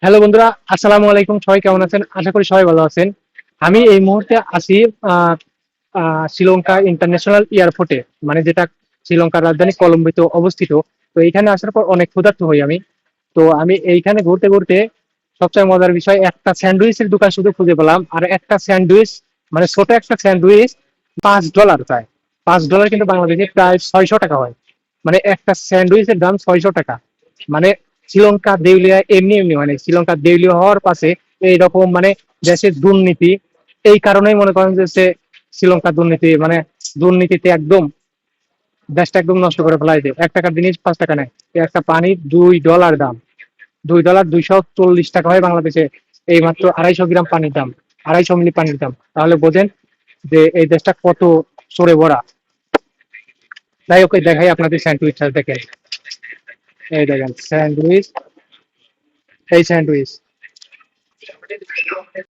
Hello বন্ধুরা, আসসালামু আলাইকুম। সবাই কেমন আছেন? আশা করি সবাই ভালো আছেন। আমি এই মুহূর্তে আছি আহ, শ্রীলঙ্কা ইন্টারন্যাশনাল এয়ারপোর্টে, মানে যেটা শ্রীলঙ্কার রাজধানী কলম্বোতে অবস্থিত। তো এইখানে আসার পর অনেক ক্ষুধার্ত হই আমি। তো আমি এইখানে ঘুরতে ঘুরতে সবচেয়ে মজার বিষয়, একটা স্যান্ডউইচের দোকান শুধু খুঁজে পেলাম। আর একটা স্যান্ডউইচ, মানে ছোট একটা স্যান্ডউইচ, $5 প্রায়। $5 কিন্তু বাংলাদেশে প্রায় 600 টাকা হয়। মানে একটা স্যান্ডউইচের দাম 600 টাকা। মানে শ্রীলঙ্কা দেউলিয়া এমনি এমনি, মানে শ্রীলঙ্কা দেউলিয়া হওয়ার পাশে এইরকম মানে দেশের দুর্নীতি। এই কারণেই মনে করেন যে শ্রীলঙ্কা দুর্নীতি, মানে দুর্নীতিতে একদম দেশটা একদম নষ্ট করে ফেলাইছে। 1 টাকার জিনিস 5 টাকা নেয়। একটা পানির $2 দাম। $2 240 টাকা হয় বাংলাদেশে। এই মাত্র 250 গ্রাম পানির দাম, 250 মিলি পানির দাম। তাহলে বোঝেন যে এই দেশটা কত সরে ভরা। যাই হোক, দেখাই আপনাদের স্যান্ডউইচটা দেখেন। এই দেখেন স্যান্ডউইচ, এই স্যান্ডউইচ।